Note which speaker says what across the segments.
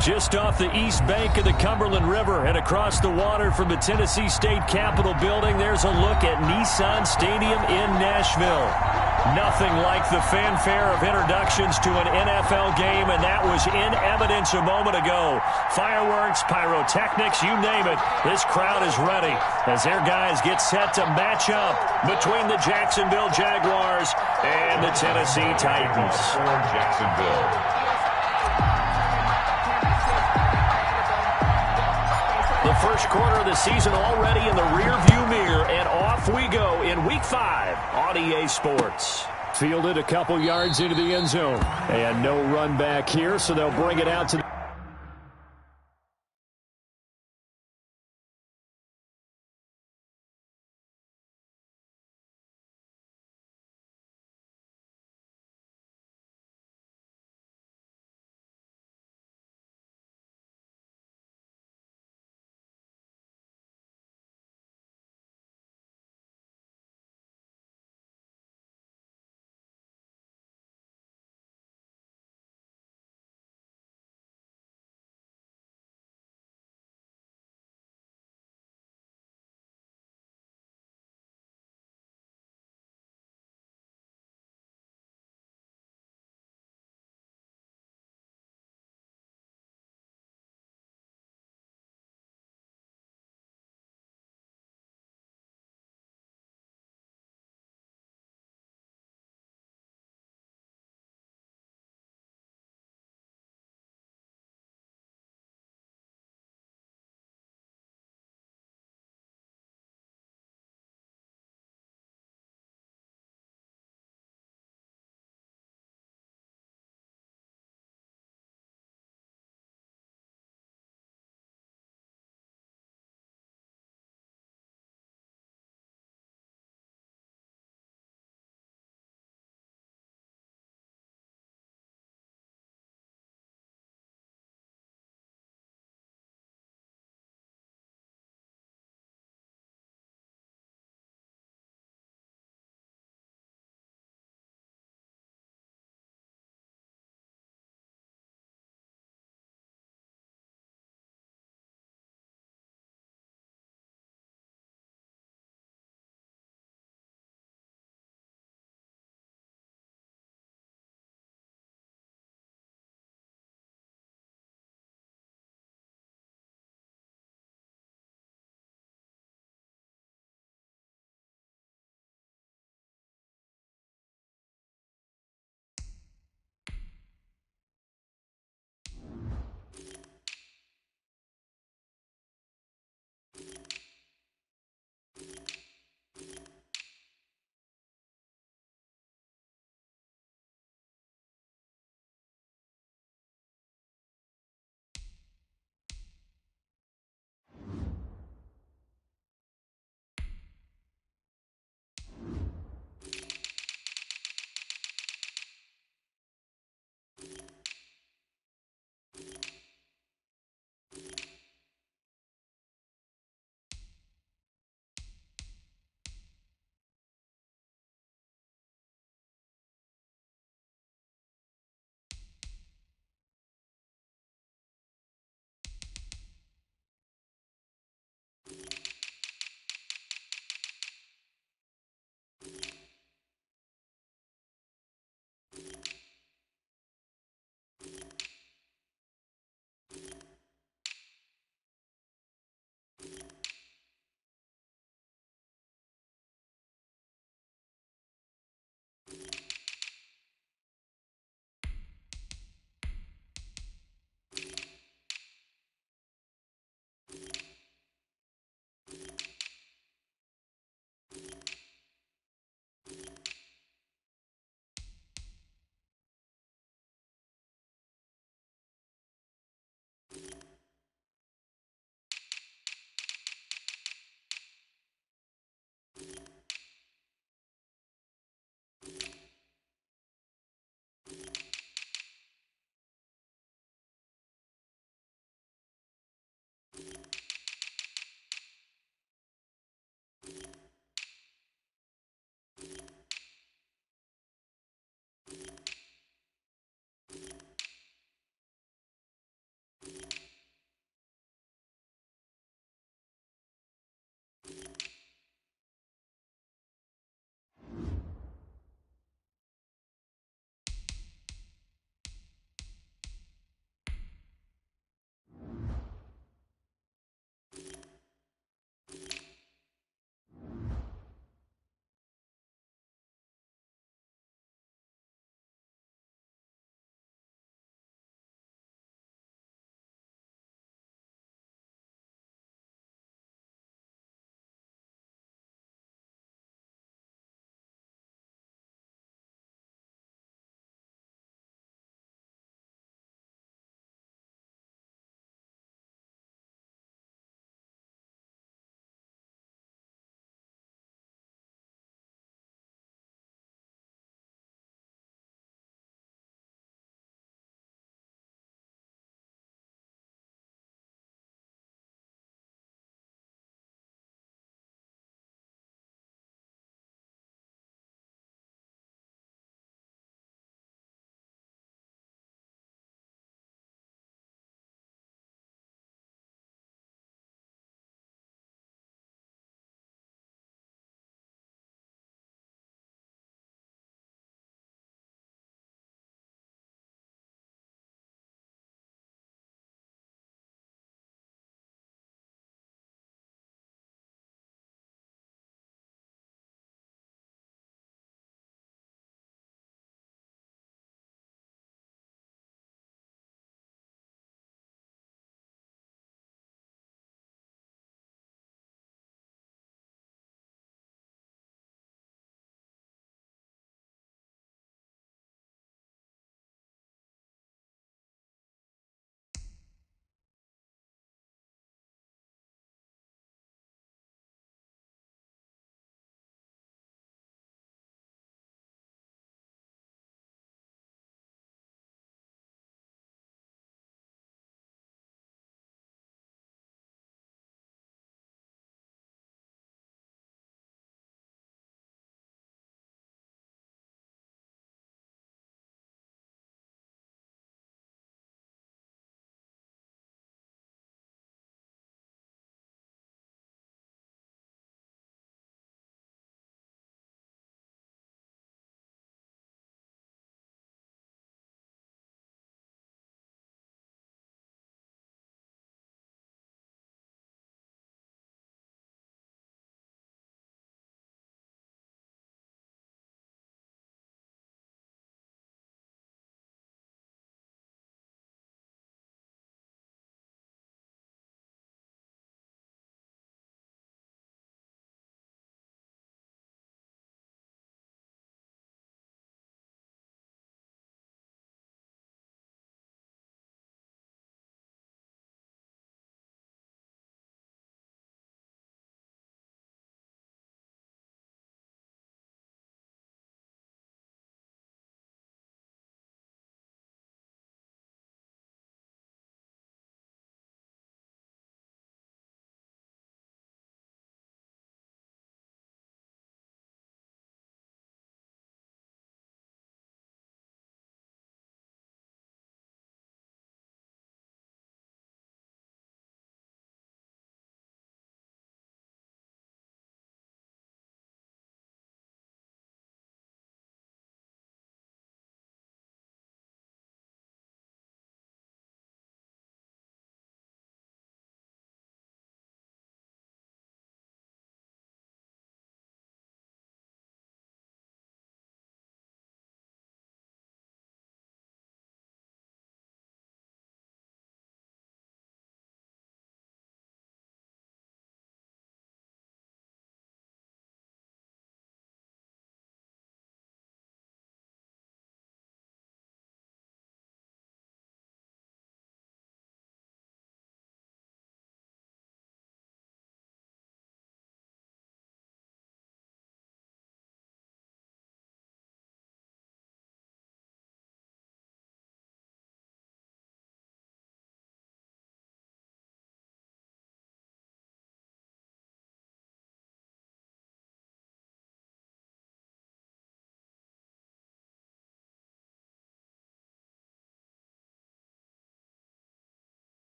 Speaker 1: Just off the east bank of the Cumberland River and across the water from the Tennessee State Capitol building, there's a look at Nissan Stadium in Nashville. Nothing like the fanfare of introductions to an NFL game, and that was in evidence a moment ago. Fireworks, pyrotechnics, you name it. This crowd is ready as their guys get set to match up between the Jacksonville Jaguars and the Tennessee Titans.
Speaker 2: Jacksonville.
Speaker 1: The first quarter of the season already in the rearview mirror, and off we go in Week 5 on EA Sports. Fielded a couple yards into the end zone, and no run back here, so they'll bring it out to the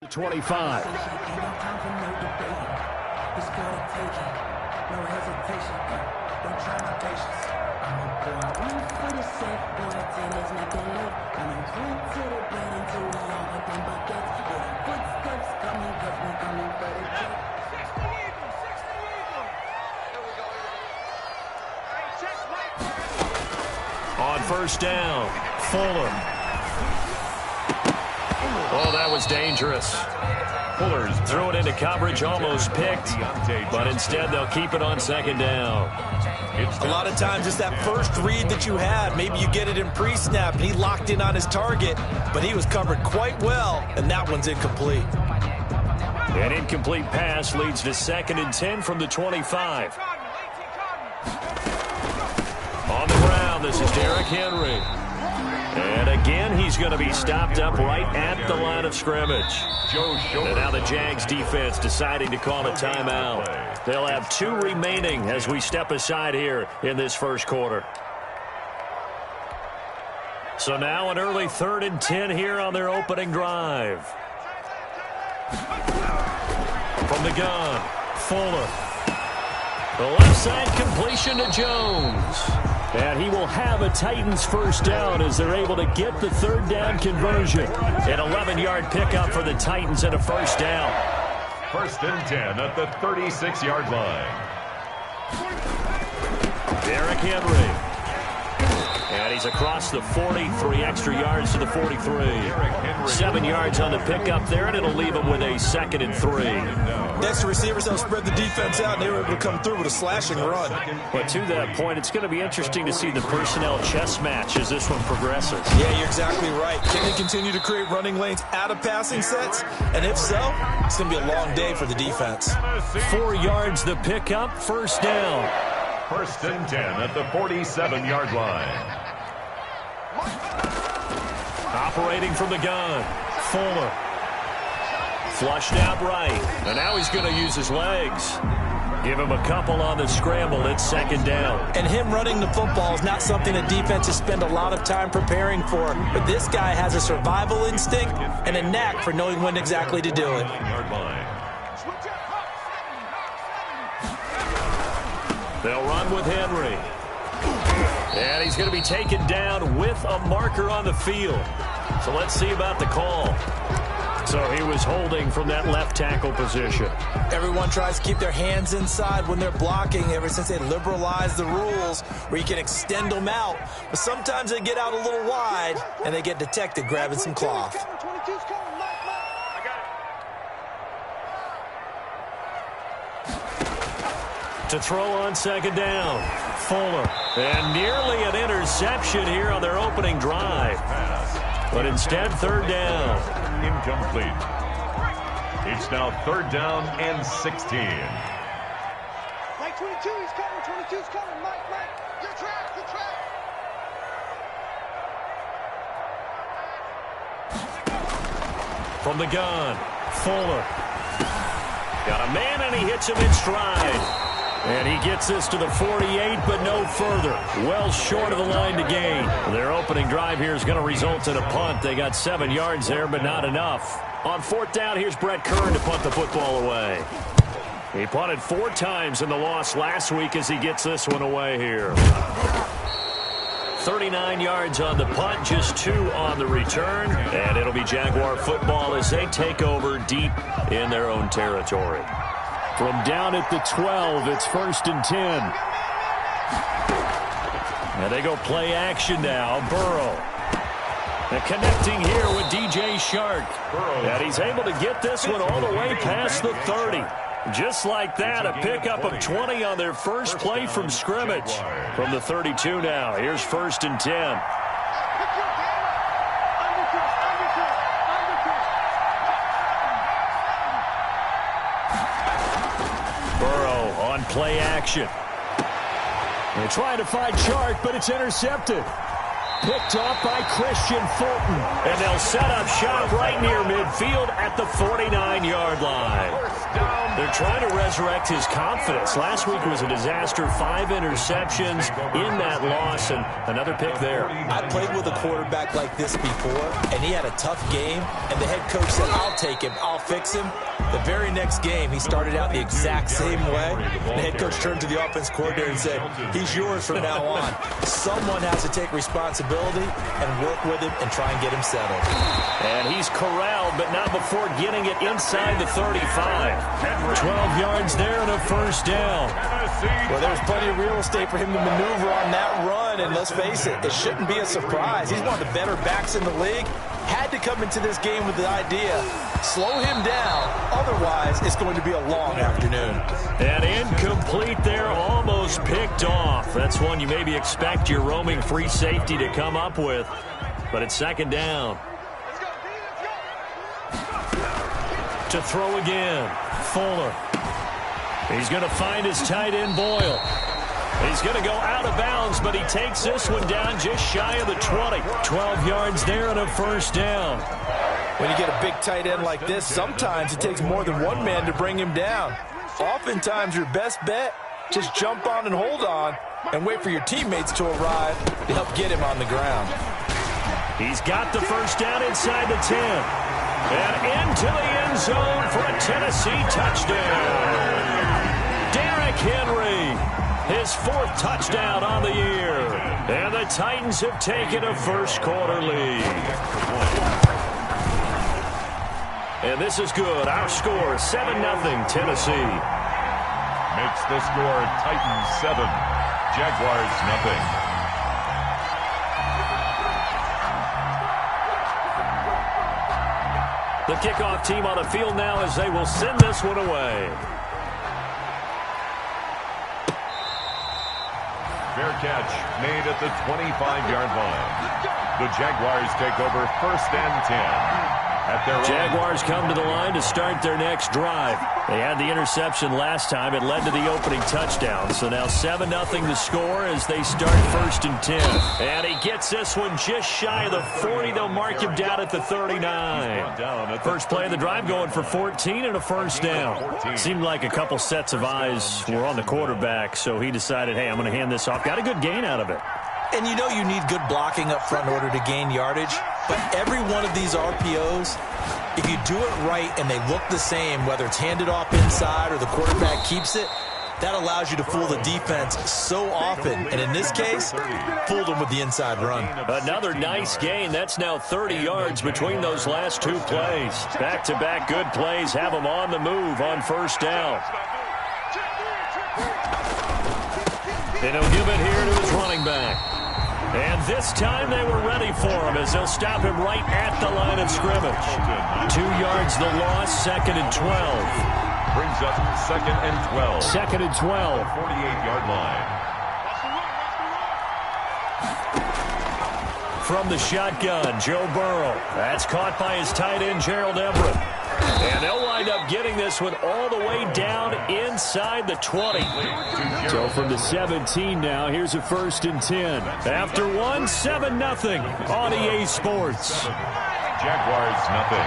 Speaker 1: 25. On first down, Fuller. Oh, that was dangerous. Fuller's threw it into coverage, almost picked, but instead they'll keep it on second down.
Speaker 3: A lot of times it's that first read that you have. Maybe you get it in pre-snap, and he locked in on his target, but he was covered quite well, and that one's incomplete.
Speaker 1: An incomplete pass leads to 2nd and 10 from the 25. On the ground, this is Derrick Henry. And again, he's going to be stopped up right at the line of scrimmage. And now the Jags defense deciding to call a timeout. They'll have 2 remaining as we step aside here in this first quarter. So now an early 3rd and 10 here on their opening drive. From the gun, Fuller. The left side completion to Jones. And he will have a Titans first down as they're able to get the 3rd down conversion. An 11-yard pickup for the Titans and a first down.
Speaker 2: 1st and 10 at the 36-yard line.
Speaker 1: Derrick Henry. And he's across the 40, 3 extra yards to the 43. 7 yards on the pickup there, and it'll leave him with a 2nd and 3.
Speaker 3: Next, the receivers don't spread the defense out, and they were able to come through with a slashing run.
Speaker 1: But to that point, it's going to be interesting to see the personnel chess match as this one progresses.
Speaker 3: Yeah, you're exactly right. Can they continue to create running lanes out of passing sets? And if so, it's going to be a long day for the defense.
Speaker 1: 4 yards the pickup, first down.
Speaker 2: 1st and 10 at the 47-yard line.
Speaker 1: Operating from the gun, Fuller. Flushed out right, and now he's going to use his legs. Give him a couple on the scramble. It's 2nd down.
Speaker 3: And him running the football is not something that defenses spend a lot of time preparing for. But this guy has a survival instinct and a knack for knowing when exactly to do it.
Speaker 1: They'll run with Henry. And he's going to be taken down with a marker on the field. So let's see about the call. So he was holding from that left tackle position.
Speaker 3: Everyone tries to keep their hands inside when they're blocking ever since they liberalized the rules where you can extend them out. But sometimes they get out a little wide and they get detected grabbing some cloth.
Speaker 1: To throw on 2nd down, Fuller. And nearly an interception here on their opening drive. But instead, 3rd down.
Speaker 2: Incomplete. It's now 3rd down and 16.
Speaker 4: Mike 22, he's coming. 22's coming. Mike. Your track.
Speaker 1: From the gun, Fuller. Got a man, and he hits him in stride. And he gets this to the 48, but no further. Well short of the line to gain. Their opening drive here is going to result in a punt. They got 7 yards there, but not enough. On 4th down, here's Brett Kern to punt the football away. He punted 4 times in the loss last week as he gets this one away here. 39 yards on the punt, just 2 on the return. And it'll be Jaguar football as they take over deep in their own territory. From down at the 12, it's 1st and 10. And they go play action now. Burrow. And connecting here with DJ Shark. And he's able to get this one all the way past the 30. Just like that, a pickup of 20 on their first play from scrimmage. From the 32 now, here's 1st and 10. Play action. They're trying to find Chark, but it's intercepted. Picked off by Christian Fulton. And they'll set up shop right near midfield at the 49-yard line. They're trying to resurrect his confidence. Last week was a disaster. 5 interceptions in that loss, and another pick there.
Speaker 3: I played with a quarterback like this before, and he had a tough game, and the head coach said, I'll take him, I'll fix him. The very next game, he started out the exact same way. The head coach turned to the offense coordinator and said, he's yours from now on. Someone has to take responsibility and work with him and try and get him settled.
Speaker 1: And he's corralled, but not before getting it inside the 35. 12 yards there and a first down.
Speaker 3: Well, there's plenty of real estate for him to maneuver on that run, and let's face it, it shouldn't be a surprise. He's one of the better backs in the league. Had to come into this game with the idea, slow him down, otherwise it's going to be a long afternoon.
Speaker 1: And incomplete there, almost picked off. That's one you maybe expect your roaming free safety to come up with, but it's second down. To throw again, Fuller. He's going to find his tight end, Boyle. He's going to go out of bounds, but he takes this one down just shy of the 20. 12 yards there and a first down.
Speaker 3: When you get a big tight end like this, sometimes it takes more than one man to bring him down. Oftentimes, your best bet, just jump on and hold on and wait for your teammates to arrive to help get him on the ground.
Speaker 1: He's got the first down inside the 10. And into the end zone for a Tennessee touchdown. Derrick Henry, his 4th touchdown on the year. And the Titans have taken a first-quarter lead. And this is good. Our score, 7-0 Tennessee.
Speaker 2: Makes the score Titans 7, Jaguars 0.
Speaker 1: The kickoff team on the field now as they will send this one away.
Speaker 2: Fair catch made at the 25-yard line. The Jaguars take over 1st and 10. At their
Speaker 1: Jaguars come to the line to start their next drive. They had the interception last time. It led to the opening touchdown. So now 7-0 the score as they start 1st and 10. And he gets this one just shy of the 40. They'll mark him down at the 39. First play of the drive going for 14 and a first down. Seemed like a couple sets of eyes were on the quarterback, so he decided, hey, I'm going to hand this off. Got a good gain out of it.
Speaker 3: And you know you need good blocking up front in order to gain yardage. But every one of these RPOs, if you do it right and they look the same, whether it's handed off inside or the quarterback keeps it, that allows you to fool the defense so often. And in this case, fooled them with the inside run.
Speaker 1: Another nice gain. That's now 30 yards between those last 2 plays. Back-to-back good plays have them on the move on first down. And he'll give it here to his running back. And this time they were ready for him as they'll stop him right at the line of scrimmage. 2 yards the loss, 2nd and 12.
Speaker 2: Brings up 2nd and 12.
Speaker 1: 2nd and 12.
Speaker 2: 48-yard line.
Speaker 1: From the shotgun, Joe Burrow. That's caught by his tight end, Gerald Everett. And they'll wind up getting this one all the way down inside the 20. So from the 17 now, here's a 1st and 10. After 7-0 on EA Sports.
Speaker 2: Jaguars 0.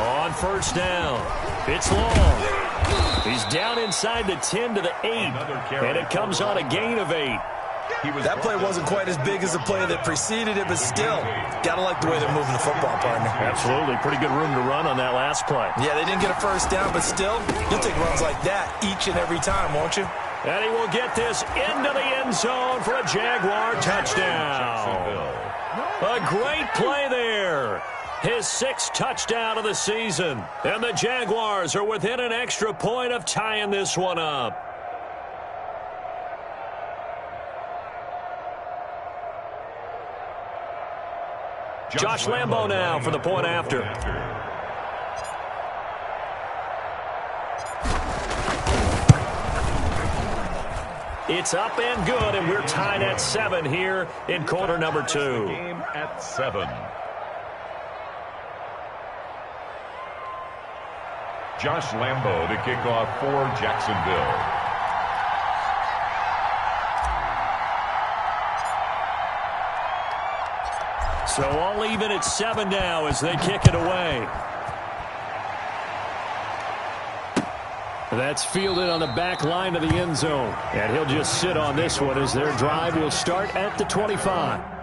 Speaker 1: On first down, it's long. He's down inside the 10 to the 8. And it comes on a gain of 8.
Speaker 3: That play wasn't quite as big as the play that preceded it, but still, gotta like the way they're moving the football, partner.
Speaker 1: Absolutely. Pretty good room to run on that last play.
Speaker 3: Yeah, they didn't get a first down, but still, you'll take runs like that each and every time, won't you?
Speaker 1: And he will get this into the end zone for a Jaguar touchdown. A great play there. His 6th touchdown of the season. And the Jaguars are within an extra point of tying this one up. Josh Lambo now for the point after. It's up and good, and we're tied at 7 here in quarter number 2.
Speaker 2: Game at 7. Josh Lambo to kick off for Jacksonville.
Speaker 1: So all even at 7 now as they kick it away. That's fielded on the back line of the end zone. And he'll just sit on this one as their drive will start at the 25.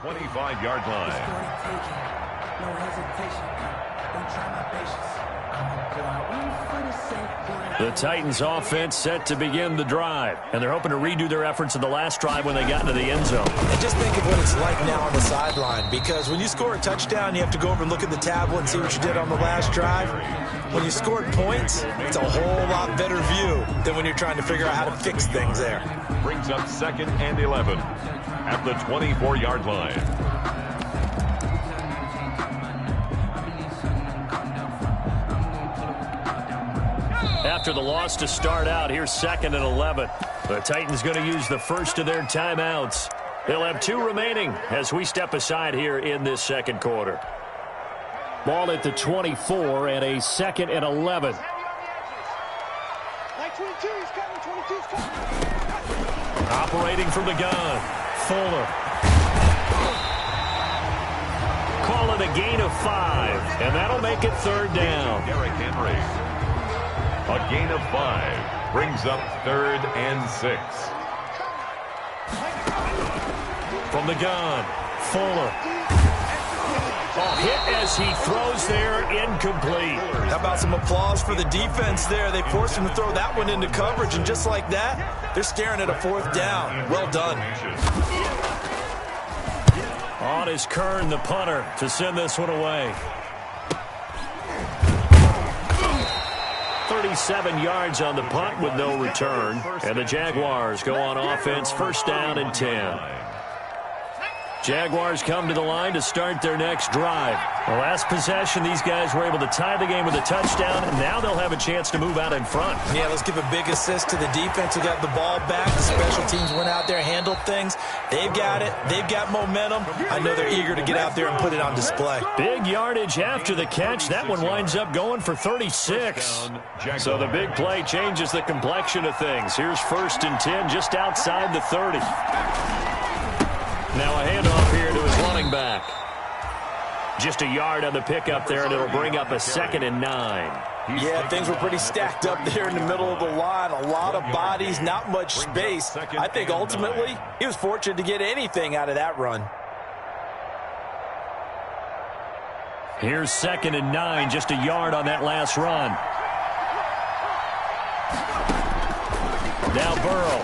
Speaker 2: 25-yard line.
Speaker 5: No hesitation. Don't try my patience.
Speaker 1: The Titans offense set to begin the drive, and they're hoping to redo their efforts in the last drive when they got into the end zone.
Speaker 3: And just think of what it's like now on the sideline, because when you score a touchdown, you have to go over and look at the tablet and see what you did on the last drive. When you scored points, it's a whole lot better view than when you're trying to figure out how to fix things there.
Speaker 2: Brings up 2nd and 11 at the 24-yard line.
Speaker 1: After the loss to start out, here's 2nd and 11. The Titans going to use the first of their timeouts. They'll have 2 remaining as we step aside here in this second quarter. Ball at the 24 and a 2nd and 11.
Speaker 4: Like 22, he's coming. 22's coming.
Speaker 1: Operating from the gun, Fuller. Call it a gain of 5, and that'll make it 3rd down.
Speaker 2: Derrick Henry. A gain of 5 brings up 3rd and 6.
Speaker 1: From the gun, Fuller. Hit as he throws there, incomplete.
Speaker 3: How about some applause for the defense there? They forced him to throw that one into coverage, and just like that, they're staring at a 4th down. Well done.
Speaker 1: On is Kern, the punter, to send this one away. 37 yards on the punt with no return. And the Jaguars go on offense, 1st down and 10. Jaguars come to the line to start their next drive. The last possession, these guys were able to tie the game with a touchdown, and now they'll have a chance to move out in front.
Speaker 3: Yeah, let's give a big assist to the defense who got the ball back. The special teams went out there, handled things. They've got it. They've got momentum. I know they're eager to get out there and put it on display.
Speaker 1: Big yardage after the catch. That one winds up going for 36. So the big play changes the complexion of things. Here's 1st and 10 just outside the 30. Now a handoff here to his running back. Just a yard on the pickup there, and it'll bring up a 2nd and 9.
Speaker 3: Yeah, things were pretty stacked up there in the middle of the line. A lot of bodies, not much space. I think ultimately he was fortunate to get anything out of that run.
Speaker 1: Here's 2nd and 9, just a yard on that last run. Now Burrow.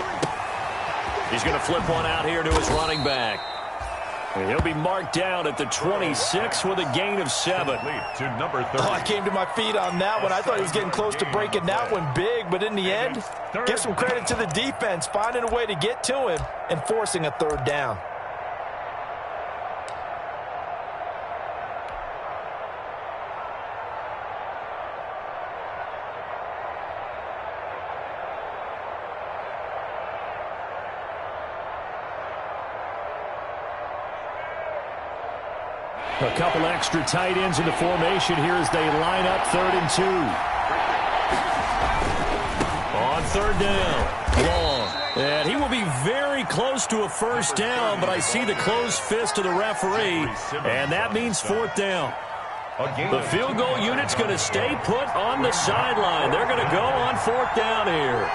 Speaker 1: He's going to flip one out here to his running back. And he'll be marked down at the 26 with a gain of 7.
Speaker 2: To number 30.
Speaker 3: Oh, I came to my feet on that one. I thought he was getting close to breaking that one big, but in the end, give some credit to the defense, finding a way to get to him and forcing a 3rd down.
Speaker 1: A couple extra tight ends in the formation here as they line up 3rd and 2. On 3rd down, Long. And he will be very close to a 1st down, but I see the closed fist of the referee, and that means 4th down. The field goal unit's going to stay put on the sideline. They're going to go on 4th down here.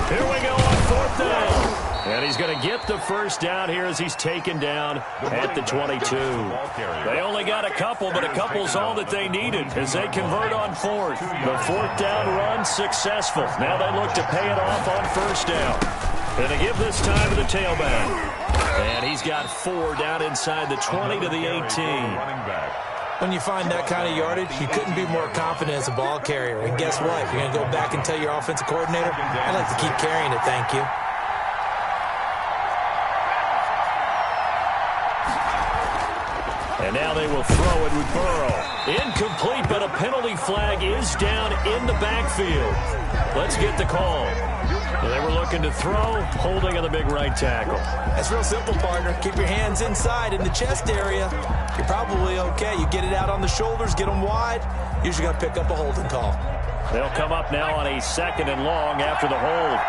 Speaker 1: Here we go on 4th down. And he's going to get the 1st down here as he's taken down at the 22. They only got a couple, but a couple's all that they needed as they convert on 4th. The 4th down run successful. Now they look to pay it off on 1st down. And they give this time to the tailback. And he's got 4 down inside the 20 to the 18.
Speaker 3: When you find that kind of yardage, you couldn't be more confident as a ball carrier. And guess what? You're going to go back and tell your offensive coordinator, I'd like to keep carrying it, thank you.
Speaker 1: And now they will throw it with Burrow. Incomplete, but a penalty flag is down in the backfield. Let's get the call. They were looking to throw, holding on the big right tackle.
Speaker 3: That's real simple, partner. Keep your hands inside in the chest area. You're probably okay. You get it out on the shoulders, get them wide. Usually going to pick up a holding call.
Speaker 1: They'll come up now on a 2nd and long after the hold.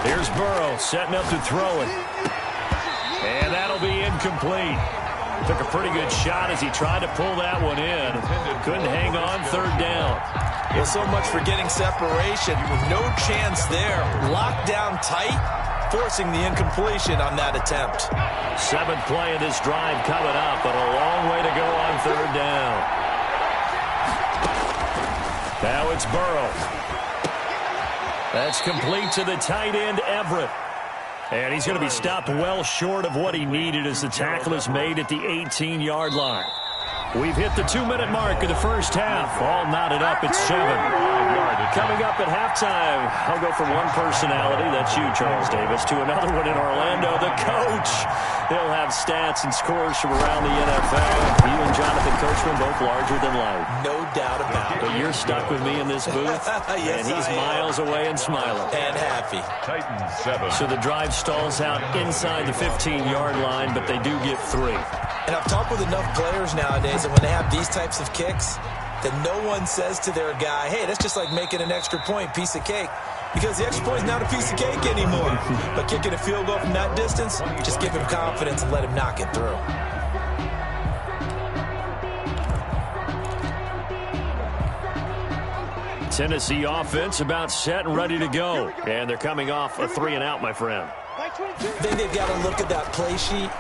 Speaker 1: Here's Burrow setting up to throw it. And that'll be incomplete. Took a pretty good shot as he tried to pull that one in. Couldn't hang on, third down.
Speaker 3: Well, so much for getting separation. No chance there. Locked down tight, forcing the incompletion on that attempt.
Speaker 1: 7th play of this drive coming up, but a long way to go on third down. Now it's Burrow. That's complete to the tight end, Everett. And he's going to be stopped well short of what he needed as the tackle is made at the 18-yard line. We've hit the 2-minute mark of the first half. All knotted up at 7. Coming up at halftime, I'll go from one personality, that's you, Charles Davis, to another one in Orlando, the coach. He'll have stats and scores from around the NFL. You and Jonathan Coachman, both larger than life.
Speaker 3: No doubt about it.
Speaker 1: But you're stuck with me in this booth,
Speaker 3: yes,
Speaker 1: and he's miles away and smiling.
Speaker 3: And happy.
Speaker 2: Titans 7.
Speaker 1: So the drive stalls out inside the 15-yard line, but they do get 3.
Speaker 3: And I've talked with enough players nowadays that when they have these types of kicks, that no one says to their guy, hey, that's just like making an extra point, piece of cake. Because the extra point is not a piece of cake anymore. But kicking a field goal from that distance, just give him confidence and let him knock it through.
Speaker 1: Tennessee offense about set and ready to go. And they're coming off a 3-and-out, my friend.
Speaker 3: I think they've got to look at that play sheet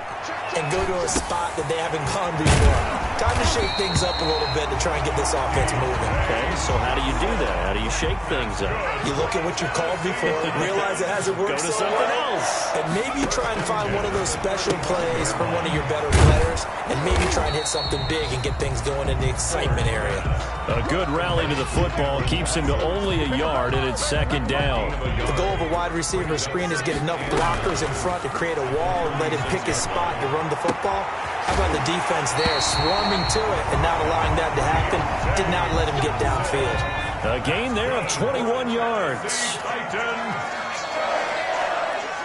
Speaker 3: and go to a spot that they haven't gone before. Time to shake things up a little bit to try and get this offense moving.
Speaker 1: Okay, so how do you do that? How do you shake things up?
Speaker 3: You look at what you called before, realize it hasn't worked.
Speaker 1: Go to something else.
Speaker 3: And maybe you try and find one of those special plays from one of your better players, and maybe try and hit something big and get things going in the excitement area.
Speaker 1: A good rally to the football keeps him to only a yard, and it's 2nd down.
Speaker 3: The goal of a wide receiver screen is get enough blockers in front to create a wall and let him pick his spot to run the football. How about the defense there, swarming to it and not allowing that to happen? Did not let him get downfield.
Speaker 1: A gain there of 21 yards.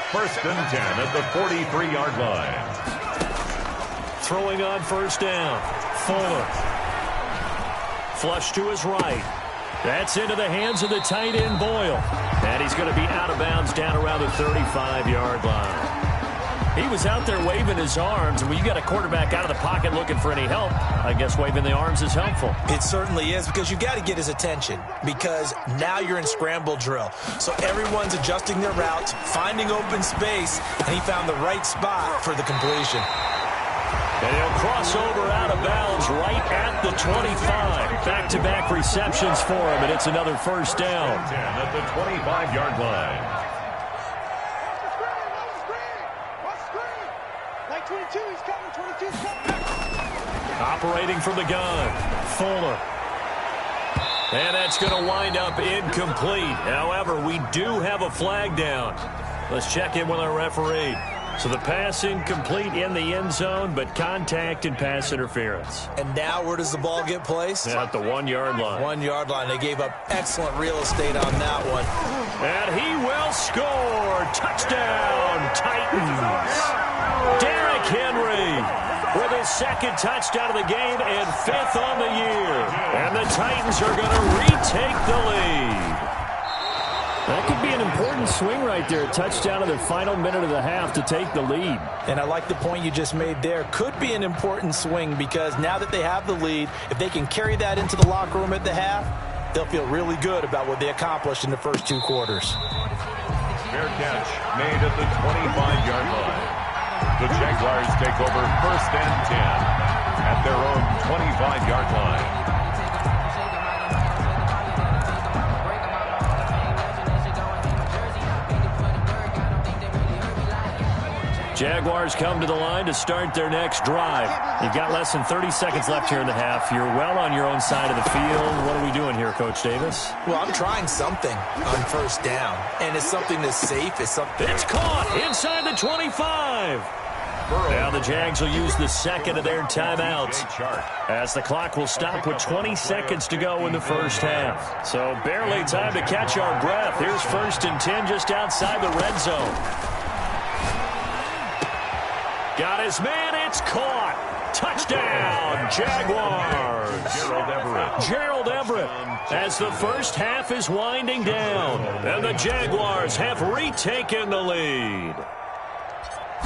Speaker 2: First and 10 at the 43-yard line.
Speaker 1: Throwing on first down. Fuller. Flush to his right. That's into the hands of the tight end, Boyle. And he's going to be out of bounds down around the 35-yard line. He was out there waving his arms, and when you got a quarterback out of the pocket looking for any help, I guess waving the arms is helpful.
Speaker 3: It certainly is, because you got to get his attention, because now you're in scramble drill. So everyone's adjusting their routes, finding open space, and he found the right spot for the completion.
Speaker 1: And he'll cross over out of bounds right at the 25. Back-to-back receptions for him, and it's another first down.
Speaker 2: 10 at the 25-yard line.
Speaker 1: Operating from the gun, Fuller. And that's going to wind up incomplete. However, we do have a flag down. Let's check in with our referee. So the pass incomplete in the end zone, but contact and pass interference.
Speaker 3: And now where does the ball get placed?
Speaker 1: At the 1-yard line.
Speaker 3: 1-yard line. They gave up excellent real estate on that one.
Speaker 1: And he will score. Touchdown, Titans. Derrick Henry with his 2nd touchdown of the game and 5th on the year. And the Titans are going to retake the lead. That could be an important swing right there. A touchdown in the final minute of the half to take the lead.
Speaker 3: And I like the point you just made there. Could be an important swing, because now that they have the lead, if they can carry that into the locker room at the half, they'll feel really good about what they accomplished in the first 2 quarters.
Speaker 2: Fair catch made at the 25-yard line. The Jaguars take over first and 10 at their own 25-yard line.
Speaker 1: Jaguars come to the line to start their next drive. You've got less than 30 seconds left here in the half. You're well on your own side of the field. What are we doing here, Coach Davis?
Speaker 3: Well, I'm trying something on first down, and it's something that's safe. It's
Speaker 1: caught inside the 25. Now the Jags will use the 2nd of their timeouts, as the clock will stop with 20 seconds to go in the first half. So barely time to catch our breath. Here's first and 10 just outside the red zone. Got his man, it's caught. Touchdown, Jaguars. Gerald Everett, as the first half is winding down, and the Jaguars have retaken the lead.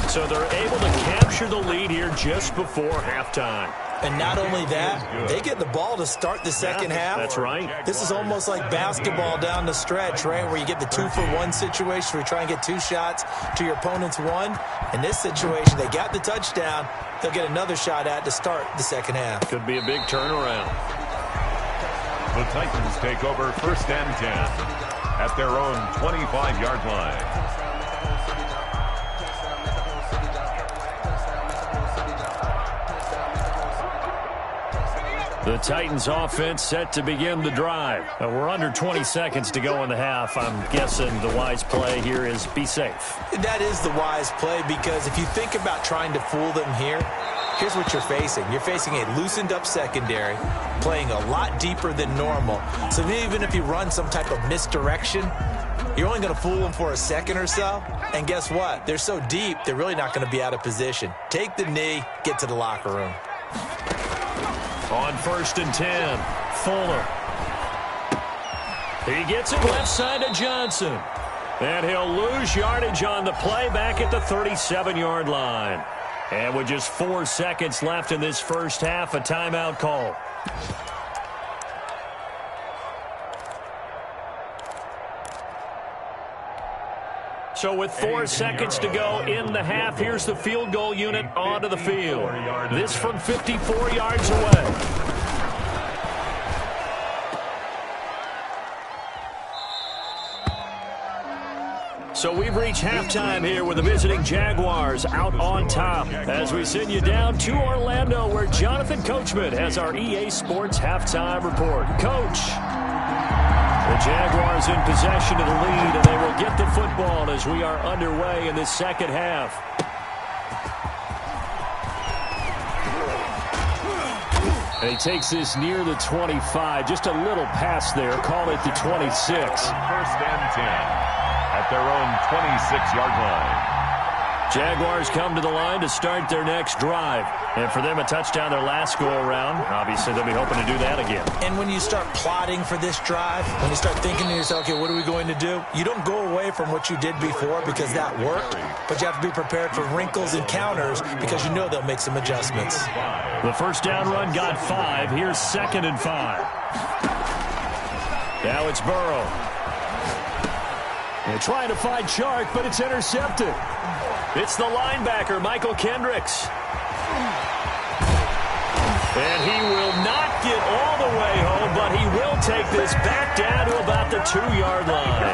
Speaker 1: So they're able to capture the lead here just before halftime.
Speaker 3: And not only that, they get the ball to start the second half.
Speaker 1: That's right.
Speaker 3: This is almost like basketball down the stretch, right, where you get the 2-for-1 situation where you try and get 2 shots to your opponent's 1. In this situation, they got the touchdown. They'll get another shot at to start the second half.
Speaker 1: Could be a big turnaround.
Speaker 2: The Titans take over 1st and 10 at their own 25-yard line.
Speaker 1: The Titans offense set to begin the drive. We're under 20 seconds to go in the half. I'm guessing the wise play here is be safe.
Speaker 3: That is the wise play, because if you think about trying to fool them here, here's what you're facing. You're facing a loosened up secondary, playing a lot deeper than normal. So even if you run some type of misdirection, you're only going to fool them for a second or so. And guess what? They're so deep, they're really not going to be out of position. Take the knee, get to the locker room.
Speaker 1: On 1st and 10, Fuller. He gets it left side to Johnson. And he'll lose yardage on the play back at the 37-yard line. And with just 4 seconds left in this first half, a timeout call. So with 4 seconds to go in the half, here's the field goal unit onto the field. This from 54 yards away. So we've reached halftime here with the visiting Jaguars out on top as we send you down to Orlando, where Jonathan Coachman has our EA Sports halftime report. Coach. The Jaguars in possession of the lead, and they will get the football as we are underway in this second half. And he takes this near the 25. Just a little pass there. Call it the 26.
Speaker 2: 1st and 10 at their own 26-yard line.
Speaker 1: Jaguars come to the line to start their next drive. And for them, a touchdown their last go-around. Obviously, they'll be hoping to do that again.
Speaker 3: And when you start plotting for this drive, when you start thinking to yourself, okay, what are we going to do? You don't go away from what you did before because that worked, but you have to be prepared for wrinkles and counters because you know they'll make some adjustments.
Speaker 1: The first down run got 5. Here's 2nd and 5. Now it's Burrow. They're trying to find Chark, but it's intercepted. It's the linebacker, Michael Kendricks. And he will not get all the way home, but he will take this back down to about the 2-yard line.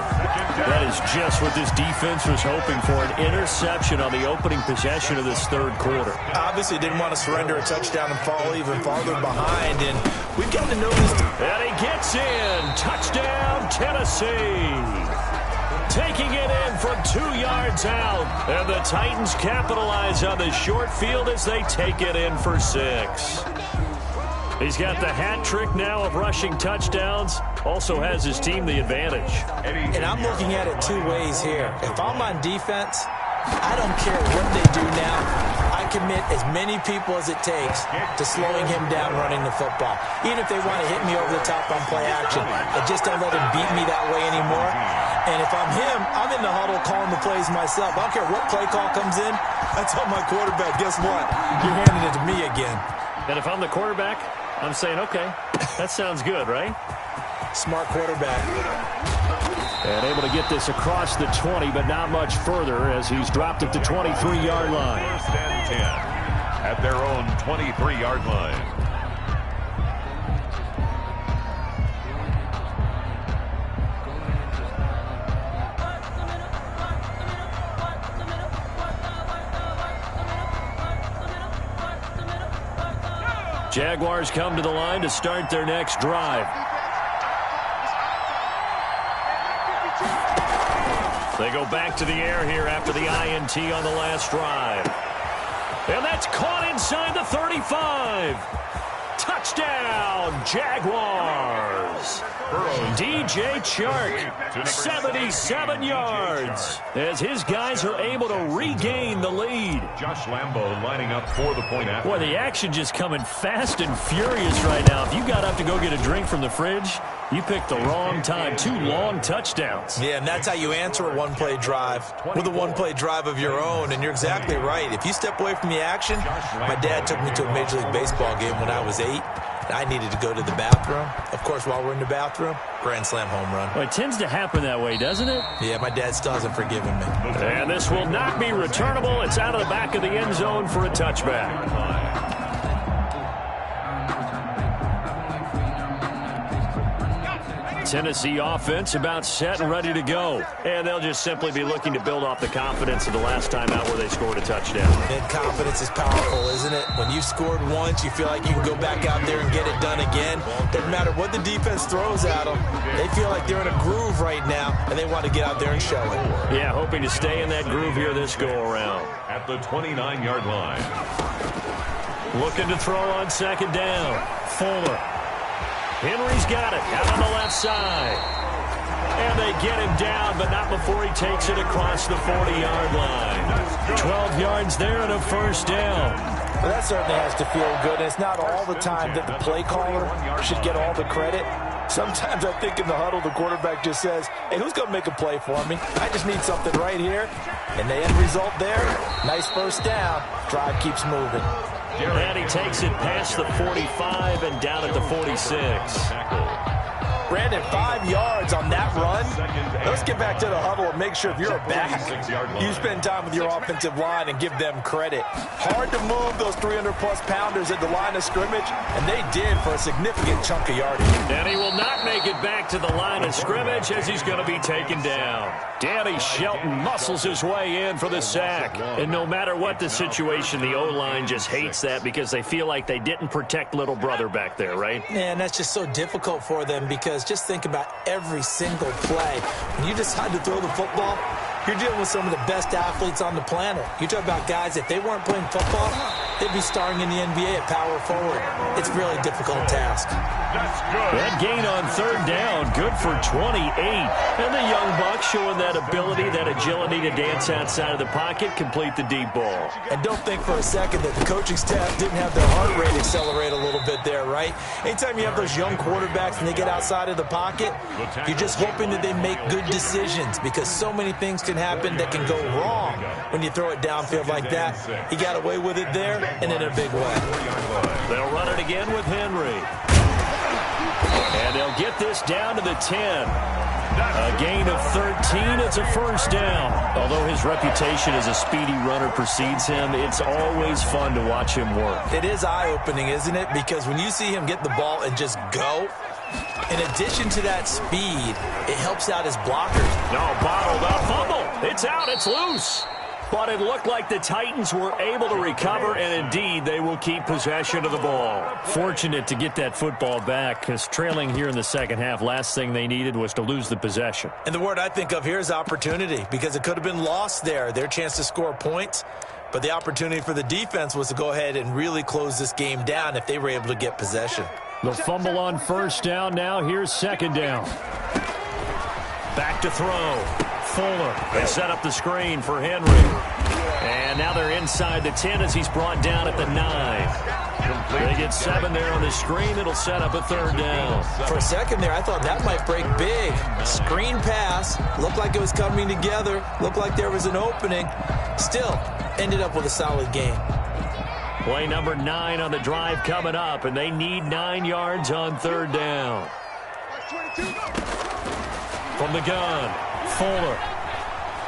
Speaker 1: That is just what this defense was hoping for, an interception on the opening possession of this third quarter.
Speaker 3: Obviously didn't want to surrender a touchdown and fall even farther behind, and we've got to know this.
Speaker 1: And he gets in. Touchdown, Tennessee. Taking it in from 2 yards out. And the Titans capitalize on the short field as they take it in for 6. He's got the hat trick now of rushing touchdowns. Also has his team the advantage.
Speaker 3: And I'm looking at it 2 ways here. If I'm on defense, I don't care what they do now. I commit as many people as it takes to slowing him down running the football. Even if they want to hit me over the top on play action, I just don't let him beat me that way anymore. And if I'm him, I'm in the huddle calling the plays myself. I don't care what play call comes in. I tell my quarterback, guess what? You're handing it to me again.
Speaker 1: And if I'm the quarterback, I'm saying, okay, that sounds good, right?
Speaker 3: Smart quarterback.
Speaker 1: And able to get this across the 20, but not much further as he's dropped at the 23-yard line.
Speaker 2: 1st and 10 at their own 23-yard line.
Speaker 1: Jaguars come to the line to start their next drive. They go back to the air here after the INT on the last drive. And that's caught inside the 35. Touchdown, Jaguars. DJ Chark, 77 yards, as his guys are able to regain the lead.
Speaker 2: Josh Lambo lining up for the point after.
Speaker 1: Boy, the action just coming fast and furious right now. If you got up to go get a drink from the fridge, you picked the wrong time. 2 long touchdowns.
Speaker 3: Yeah, and that's how you answer a one-play drive with a one-play drive of your own. And you're exactly right. If you step away from the action, my dad took me to a Major League Baseball game when I was 8. I needed to go to the bathroom. Of course, while we're in the bathroom, grand slam home run.
Speaker 1: Well, it tends to happen that way, doesn't it?
Speaker 3: Yeah, my dad still hasn't forgiven me.
Speaker 1: And this will not be returnable. It's out of the back of the end zone for a touchback. Tennessee offense about set and ready to go. And they'll just simply be looking to build off the confidence of the last time out where they scored a touchdown.
Speaker 3: And confidence is powerful, isn't it? When you've scored once, you feel like you can go back out there and get it done again. Doesn't matter what the defense throws at them. They feel like they're in a groove right now, and they want to get out there and show it.
Speaker 1: Yeah, hoping to stay in that groove here this go-around.
Speaker 2: At the 29-yard line.
Speaker 1: Looking to throw on second down. Fuller. Henry's got it out on the left side. And they get him down, but not before he takes it across the 40-yard line. 12 yards there and a first down.
Speaker 3: Well, that certainly has to feel good. And it's not all the time that the play caller should get all the credit. Sometimes I think in the huddle, the quarterback just says, hey, who's going to make a play for me? I just need something right here. And the end result there, nice first down. Drive keeps moving.
Speaker 1: And he takes it past the 45 and down at the 46.
Speaker 3: Brandon, 5 yards on that run. Let's get back to the huddle and make sure if you're a back, you spend time with your offensive line and give them credit. Hard to move those 300-plus pounders at the line of scrimmage, and they did for a significant chunk of yardage.
Speaker 1: And he will not make it back to the line of scrimmage as he's going to be taken down. Danny Shelton muscles his way in for the sack. And no matter what the situation, the O-line just hates that because they feel like they didn't protect little brother back there, right?
Speaker 3: Man, that's just so difficult for them because just think about every single play. When you decide to throw the football, you're dealing with some of the best athletes on the planet. You talk about guys, if they weren't playing football, they'd be starring in the NBA at power forward. It's a really difficult task.
Speaker 1: That gain on third down, good for 28. And the young buck showing that ability, that agility to dance outside of the pocket, complete the deep ball.
Speaker 3: And don't think for a second that the coaching staff didn't have their heart rate accelerate a little bit there, right? Anytime you have those young quarterbacks and they get outside of the pocket, you're just hoping that they make good decisions because so many things can happen that can go wrong when you throw it downfield like that. He got away with it there and in a big way.
Speaker 1: They'll run it again with Henry. And they'll get this down to the 10. A gain of 13. It's a first down. Although his reputation as a speedy runner precedes him, it's always fun to watch him work.
Speaker 3: It is eye-opening, isn't it? Because when you see him get the ball and just go, in addition to that speed, it helps out his blockers.
Speaker 1: No, bottled up fumble. It's out. It's loose. But it looked like the Titans were able to recover, and indeed, they will keep possession of the ball. Fortunate to get that football back, because trailing here in the second half, last thing they needed was to lose the possession.
Speaker 3: And the word I think of here is opportunity, because it could have been lost there, their chance to score points. But the opportunity for the defense was to go ahead and really close this game down if they were able to get possession.
Speaker 1: The fumble on first down now. Here's second down. Back to throw. Fuller. They set up the screen for Henry. And now they're inside the 10 as he's brought down at the 9. They get 7 there on the screen. It'll set up a third down.
Speaker 3: For a second there, I thought that might break big. Screen pass. Looked like it was coming together. Looked like there was an opening. Still, ended up with a solid game.
Speaker 1: Play number 9 on the drive coming up, and they need 9 yards on third down. From the gun, Fuller.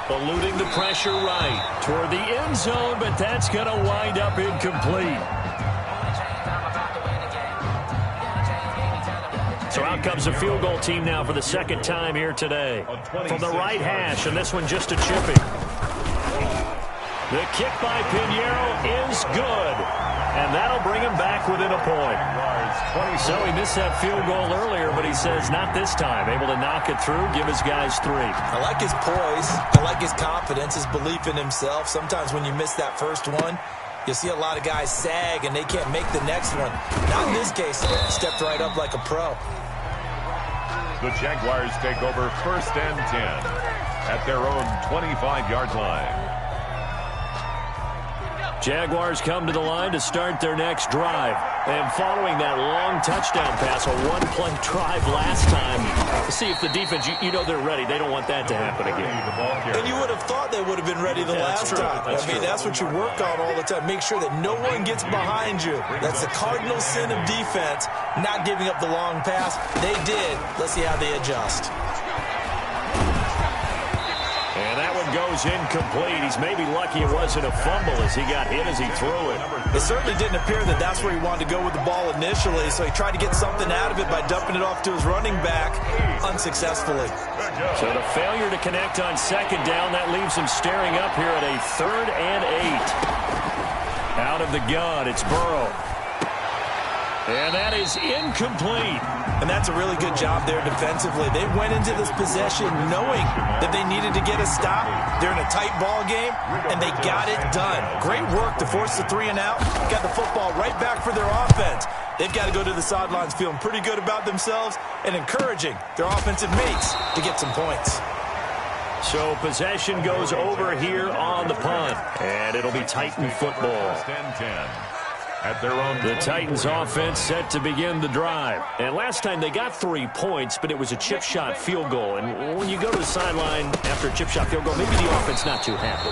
Speaker 1: Eluding the pressure right toward the end zone, but that's going to wind up incomplete. So out comes the field goal team now for the second time here today. From the right hash, and this one just a chipping. The kick by Pinheiro is good, and that'll bring him back within a point. So he missed that field goal earlier, but he says not this time. Able to knock it through, give his guys 3.
Speaker 3: I like his poise. I like his confidence, his belief in himself. Sometimes when you miss that first one, You'll see a lot of guys sag, and they can't make the next one. Not in this case. Stepped right up like a pro.
Speaker 2: The Jaguars take over 1st and 10 at their own 25-yard line.
Speaker 1: Jaguars come to the line to start their next drive. And following that long touchdown pass, a one-play drive last time, see if the defense, you know they're ready. They don't want that to happen again.
Speaker 3: And you would have thought they would have been ready the last time. That's what you work on all the time. Make sure that no one gets behind you. That's the cardinal sin of defense, not giving up the long pass. They did. Let's see how they adjust.
Speaker 1: And that one goes incomplete. He's maybe lucky it wasn't a fumble as he got hit as he threw it.
Speaker 3: It certainly didn't appear that that's where he wanted to go with the ball initially, so he tried to get something out of it by dumping it off to his running back unsuccessfully.
Speaker 1: So the failure to connect on 2nd down, that leaves him staring up here at a 3rd and 8. Out of the gun, it's Burrow. And that is incomplete.
Speaker 3: And that's a really good job there defensively. They went into this possession knowing that they needed to get a stop. They're in a tight ball game, and they got it done. Great work to force the 3 and out. Got the football right back for their offense. They've got to go to the sidelines feeling pretty good about themselves and encouraging their offensive mates to get some points.
Speaker 1: So possession goes over here on the punt, and it'll be Titan football.
Speaker 2: 1st and 10. At their own
Speaker 1: the Titans offense set to begin the drive. And last time they got 3 points, but it was a chip shot field goal. And when you go to the sideline after a chip shot field goal, maybe the offense not too happy.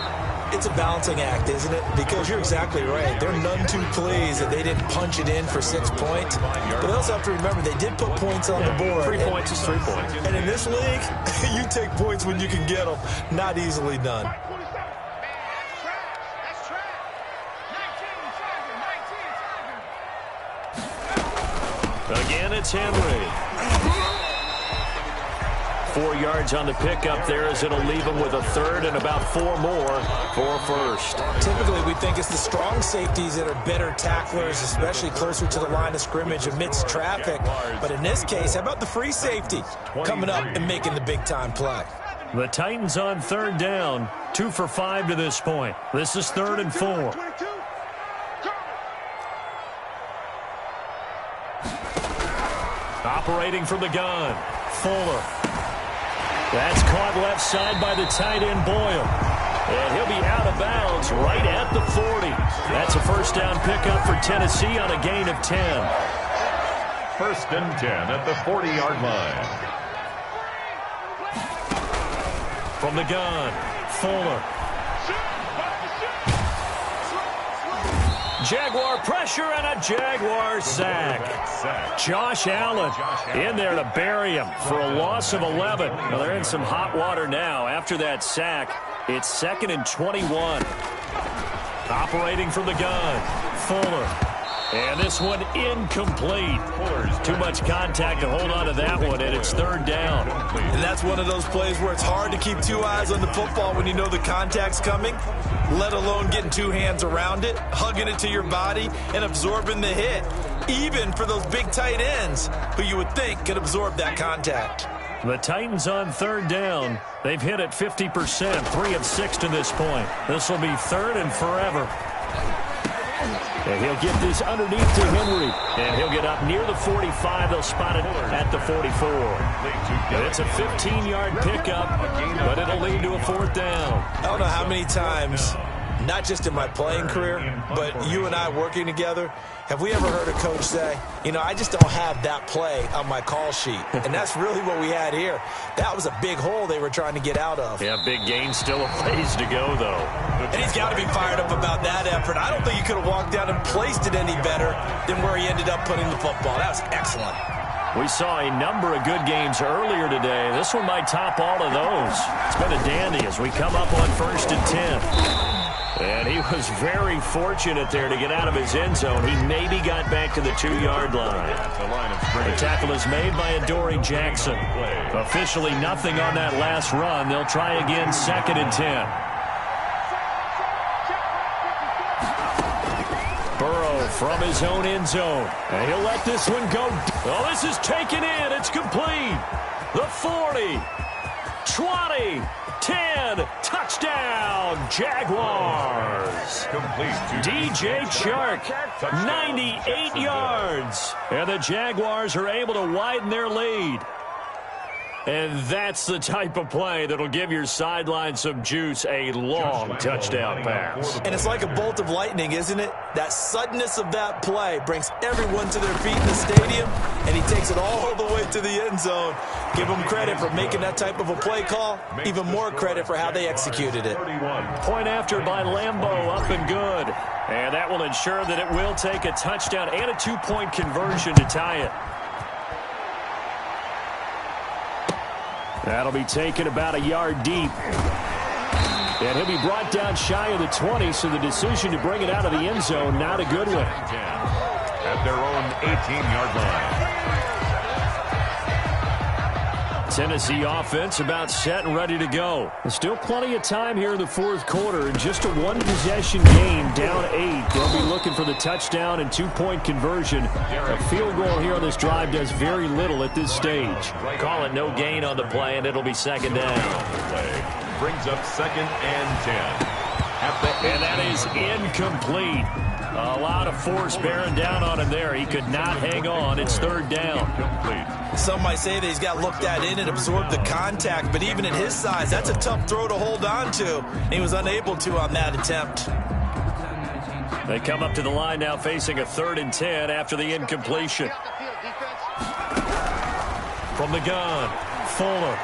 Speaker 3: It's a balancing act, isn't it? Because you're exactly right. They're none too pleased that they didn't punch it in for 6 points. But they also have to remember they did put points on the board.
Speaker 1: 3 points is 3 points.
Speaker 3: And in this league, you take points when you can get them. Not easily done.
Speaker 1: Again, it's Henry. 4 yards on the pickup there as it'll leave him with a 3rd and about 4 more for 1st.
Speaker 3: Typically, we think it's the strong safeties that are better tacklers, especially closer to the line of scrimmage amidst traffic. But in this case, how about the free safety coming up and making the big-time play?
Speaker 1: The Titans on 3rd down, 2 for 5 to this point. This is 3rd and 4. Operating from the gun, Fuller. That's caught left side by the tight end, Boyle. And he'll be out of bounds right at the 40. That's a 1st down pickup for Tennessee on a gain of 10.
Speaker 2: 1st and 10 at the 40-yard line.
Speaker 1: From the gun, Fuller. Jaguar pressure and a Jaguar sack. Josh Allen in there to bury him for a loss of 11. Well, they're in some hot water now. After that sack, it's 2nd and 21. Operating from the gun, Fuller. And this one incomplete. Too much contact to hold on to that one, and it's 3rd down.
Speaker 3: And that's one of those plays where it's hard to keep 2 eyes on the football when you know the contact's coming, let alone getting 2 hands around it, hugging it to your body, and absorbing the hit, even for those big tight ends who you would think could absorb that contact.
Speaker 1: The Titans on 3rd down. They've hit it 50%, 3 of 6 to this point. This will be 3rd and forever. And he'll get this underneath to Henry. And he'll get up near the 45. They'll spot it at the 44. And it's a 15-yard pickup, but it'll lead to a 4th down.
Speaker 3: I don't know how many times, not just in my playing career, but you and I working together, have we ever heard a coach say, you know, I just don't have that play on my call sheet. And that's really what we had here. That was a big hole they were trying to get out of.
Speaker 1: Yeah, big gain, still a ways to go, though.
Speaker 3: And he's got to be fired up about that effort. I don't think he could have walked down and placed it any better than where he ended up putting the football. That was excellent.
Speaker 1: We saw a number of good games earlier today. This one might top all of those. It's been a dandy as we come up on 1st and 10. And he was very fortunate there to get out of his end zone. He maybe got back to the 2-yard line. The tackle is made by Adoree Jackson. Officially nothing on that last run. They'll try again 2nd and 10. Burrow from his own end zone. And he'll let this one go. Oh, this is taken in. It's complete. The 40. 20, 10, touchdown, Jaguars.
Speaker 2: Complete to
Speaker 1: DJ Chark, 98 yards. And the Jaguars are able to widen their lead. And that's the type of play that'll give your sideline some juice, a long touchdown pass.
Speaker 3: And it's like a bolt of lightning, isn't it? That suddenness of that play brings everyone to their feet in the stadium, and he takes it all the way to the end zone. Give him credit for making that type of a play call. Even more credit for how they executed it.
Speaker 1: Point after by Lambeau, up and good. And that will ensure that it will take a touchdown and a two-point conversion to tie it. That'll be taken about a yard deep. And he'll be brought down shy of the 20, so the decision to bring it out of the end zone, not a good one.
Speaker 2: At their own 18-yard line.
Speaker 1: Tennessee offense about set and ready to go. There's still plenty of time here in the fourth quarter. And just a one-possession game, down 8. They'll be looking for the touchdown and two-point conversion. A field goal here on this drive does very little at this stage. Call it no gain on the play, and it'll be second down.
Speaker 2: Brings up 2nd and 10.
Speaker 1: And that is incomplete. A lot of force bearing down on him there. He could not hang on. It's 3rd down.
Speaker 3: Some might say that he's got looked at in and absorbed the contact, but even at his size, that's a tough throw to hold on to. And he was unable to on that attempt.
Speaker 1: They come up to the line now facing a 3rd and 10 after the incompletion. From the gun, Fuller.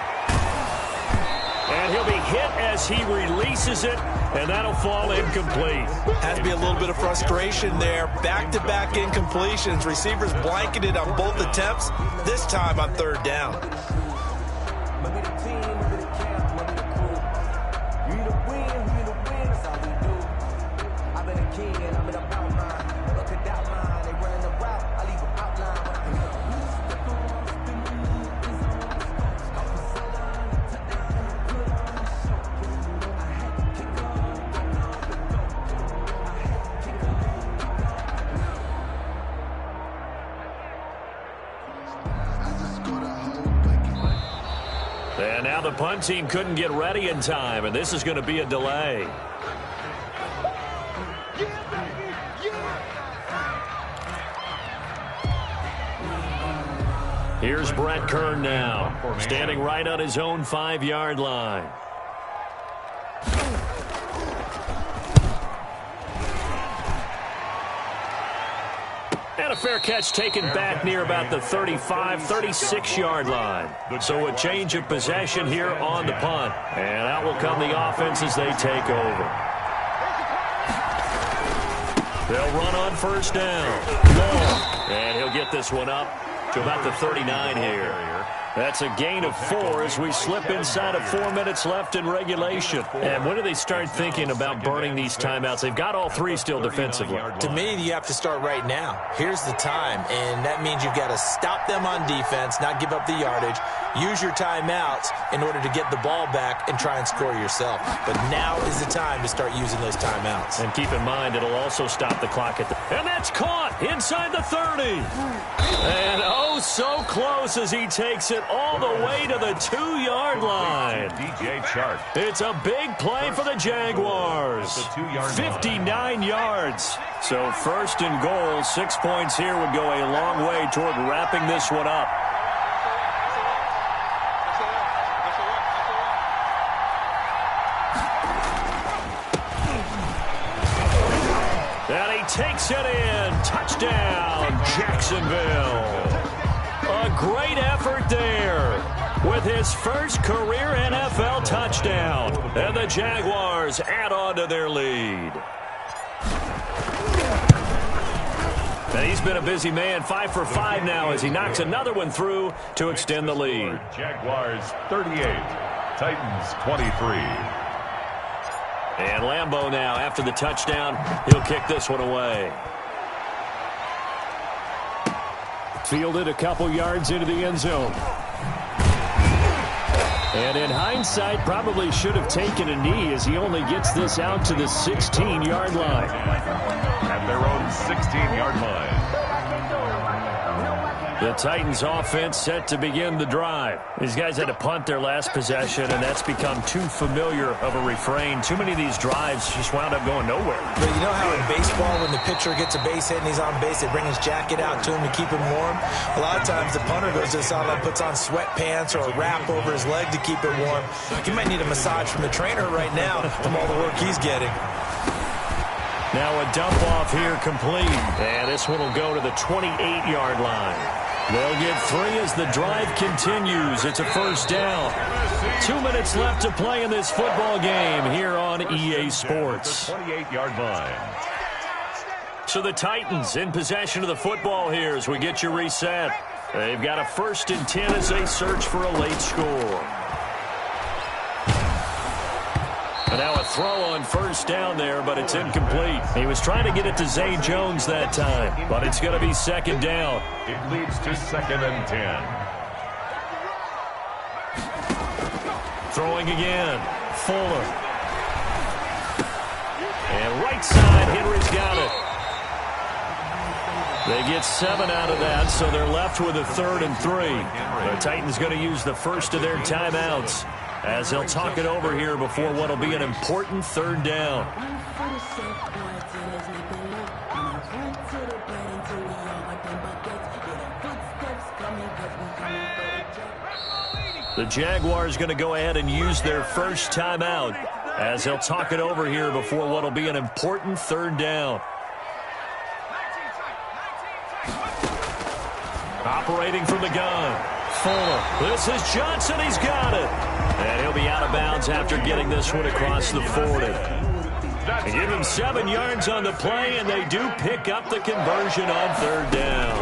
Speaker 1: And he'll be hit as he releases it, and that'll fall incomplete.
Speaker 3: Has to be a little bit of frustration there. Back-to-back incompletions. Receivers blanketed on both attempts, this time on 3rd down.
Speaker 1: And now the punt team couldn't get ready in time, and this is going to be a delay. Here's Brett Kern now, standing right on his own 5-yard line. And a fair catch taken back near about the 35, 36-yard line. So a change of possession here on the punt. And out will come the offense as they take over. They'll run on 1st down. Long. And he'll get this one up to about the 39 here. That's a gain of 4 as we slip inside of 4 minutes left in regulation. And when do they start thinking about burning these timeouts? They've got all 3 still defensively.
Speaker 3: To me, you have to start right now. Here's the time, and that means you've got to stop them on defense, not give up the yardage, use your timeouts in order to get the ball back and try and score yourself. But now is the time to start using those timeouts.
Speaker 1: And keep in mind, it'll also stop the clock at the... And that's caught inside the 30. And oh, so close as he takes it all the way to the 2-yard line.
Speaker 2: DJ Chark.
Speaker 1: It's a big play for the Jaguars. 59 yards. So 1st and goal, 6 points here would go a long way toward wrapping this one up. And he takes it in. Touchdown, Jacksonville. A great effort there with his first career NFL touchdown. And the Jaguars add on to their lead. And he's been a busy man, 5 for 5 now as he knocks another one through to extend the lead.
Speaker 2: Jaguars 38, Titans 23.
Speaker 1: And Lambeau now, after the touchdown, he'll kick this one away. Fielded a couple yards into the end zone. And in hindsight, probably should have taken a knee as he only gets this out to the 16-yard line.
Speaker 2: At their own 16-yard line.
Speaker 1: The Titans offense set to begin the drive. These guys had to punt their last possession, and that's become too familiar of a refrain. Too many of these drives just wound up going nowhere.
Speaker 3: But you know how in baseball, when the pitcher gets a base hit and he's on base, they bring his jacket out to him to keep him warm? A lot of times the punter goes to the sideline, puts on sweatpants or a wrap over his leg to keep it warm. He might need a massage from the trainer right now from all the work he's getting.
Speaker 1: Now a dump off here complete. And this one will go to the 28-yard line. They'll get 3 as the drive continues. It's a first down. 2 minutes left to play in this football game here on EA Sports.
Speaker 2: 28-yard line.
Speaker 1: So the Titans in possession of the football here as we get you reset. They've got a 1st and 10 as they search for a late score. And now a throw on first down there, but it's incomplete. He was trying to get it to Zay Jones that time, but it's going to be 2nd down.
Speaker 2: It leads to 2nd and 10.
Speaker 1: Throwing again. Fuller. And right side, Henry's got it. They get 7 out of that, so they're left with a 3rd and 3. The Titans going to use the first of their timeouts as they'll talk it over here before what will be an important 3rd down. The Jaguars going to go ahead and use their first timeout as they'll talk it over here before what will be an important 3rd down. Operating from the gun. Fuller. This is Johnson. He's got it. And he'll be out of bounds after getting this one across the 40. They give him 7 yards on the play, and they do pick up the conversion on 3rd down.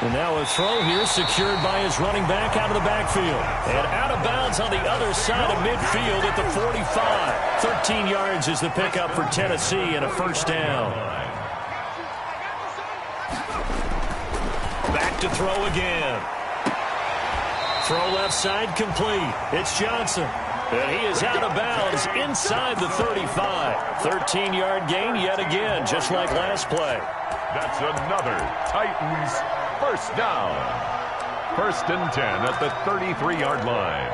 Speaker 1: And now a throw here secured by his running back out of the backfield. And out of bounds on the other side of midfield at the 45. 13 yards is the pickup for Tennessee and a 1st down. Back to throw again. Throw left side complete. It's Johnson. And he is out of bounds inside the 35. 13-yard gain yet again, just like last play.
Speaker 2: That's another Titans 1st down. 1st and 10 at the 33-yard line.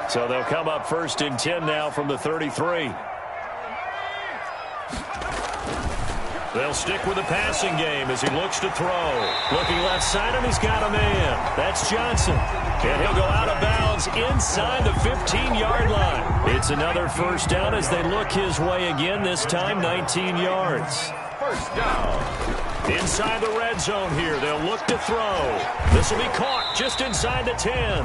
Speaker 1: So they'll come up 1st and 10 now from the 33. They'll stick with the passing game as he looks to throw. Looking left side, and he's got a man. That's Johnson. And he'll go out of bounds inside the 15-yard line. It's another 1st down as they look his way again, this time 19 yards.
Speaker 2: 1st down.
Speaker 1: Inside the red zone here, they'll look to throw. This will be caught just inside the 10.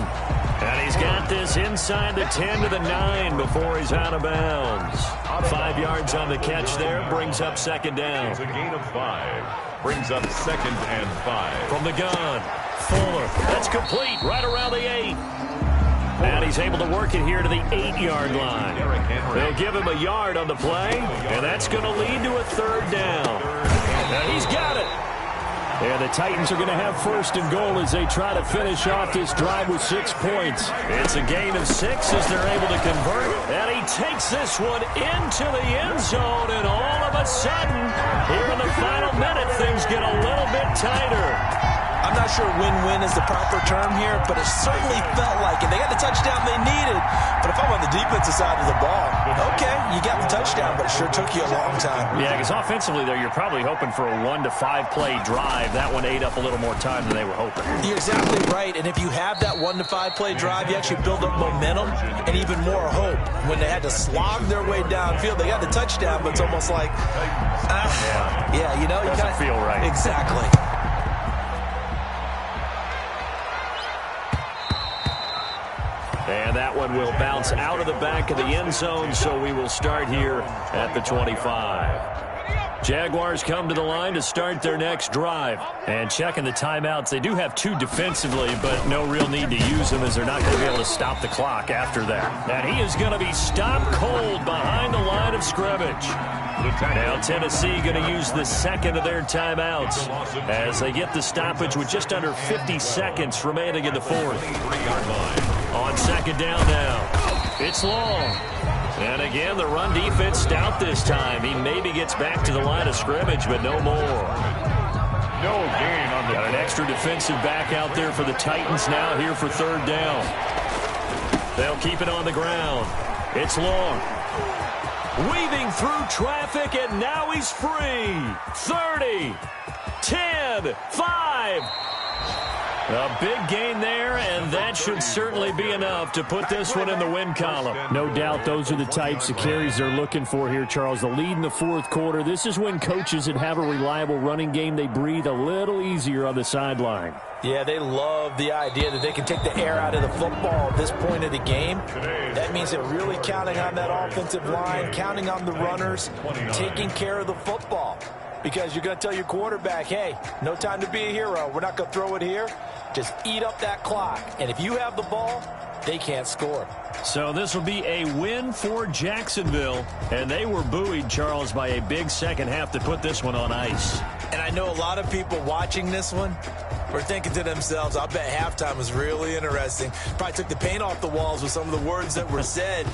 Speaker 1: And he's got this inside the 10 to the 9 before he's out of bounds. 5 yards on the catch there, brings up 2nd down.
Speaker 2: It's a gain of 5. Brings up 2nd and 5.
Speaker 1: From the gun, Fuller. That's complete right around the 8. And he's able to work it here to the 8-yard line. They'll give him a yard on the play, and that's going to lead to a 3rd down. And he's got it. And the Titans are going to have 1st and goal as they try to finish off this drive with 6 points. It's a gain of 6 as they're able to convert. And he takes this one into the end zone. And all of a sudden, here in the final minute, things get a little bit tighter.
Speaker 3: I'm not sure win-win is the proper term here, but it certainly felt like it. They got the touchdown they needed, but if I'm on the defensive side of the ball, okay, you got the touchdown, but it sure took you a long time.
Speaker 1: Yeah, because offensively there, you're probably hoping for a 1 to 5 play drive. That one ate up a little more time than they were hoping.
Speaker 3: You're exactly right, and if you have that 1 to 5 play drive, you actually build up momentum and even more hope. When they had to slog their way downfield, they got the touchdown, but it's almost like, yeah, you know, you
Speaker 1: doesn't feel right.
Speaker 3: Exactly.
Speaker 1: And that one will bounce out of the back of the end zone, so we will start here at the 25. Jaguars come to the line to start their next drive. And checking the timeouts, they do have 2 defensively, but no real need to use them as they're not going to be able to stop the clock after that. And he is going to be stopped cold behind the line of scrimmage. Now Tennessee going to use the 2nd of their timeouts as they get the stoppage with just under 50 seconds remaining in the 4th. On 2nd down now. It's long. And again, the run defense stout this time. He maybe gets back to the line of scrimmage, but no more.
Speaker 2: No gain on the
Speaker 1: Got an extra defensive back out there for the Titans now here for third down. They'll keep it on the ground. It's long. Weaving through traffic, and now he's free. 30, 10, 5. A big gain there, and that should certainly be enough to put this one in the win column. No doubt those are the types of carries they're looking for here, Charles. The lead in the fourth quarter. This is when coaches that have a reliable running game, they breathe a little easier on the sideline.
Speaker 3: Yeah, they love the idea that they can take the air out of the football at this point of the game. That means they're really counting on that offensive line, counting on the runners, taking care of the football. Because you're going to tell your quarterback, hey, no time to be a hero. We're not going to throw it here. Just eat up that clock. And if you have the ball, they can't score.
Speaker 1: So this will be a win for Jacksonville. And they were buoyed, Charles, by a big second half to put this one on ice.
Speaker 3: And I know a lot of people watching this one were thinking to themselves, I bet halftime was really interesting. Probably took the paint off the walls with some of the words that were said.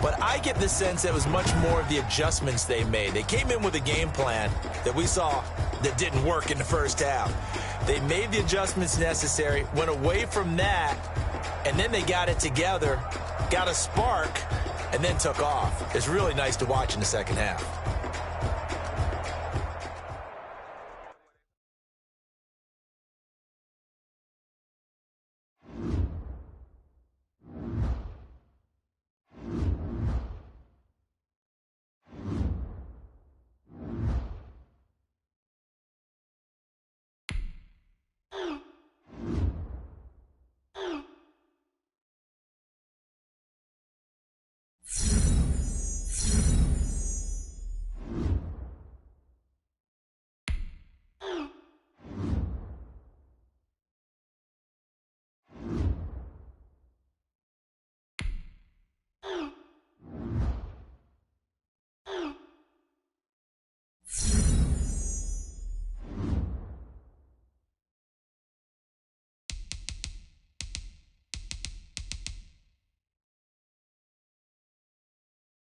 Speaker 3: But I get the sense that it was much more of the adjustments they made. They came in with a game plan that we saw that didn't work in the first half. They made the adjustments necessary, went away from that, and then they got it together, got a spark, and then took off. It's really nice to watch in the second half.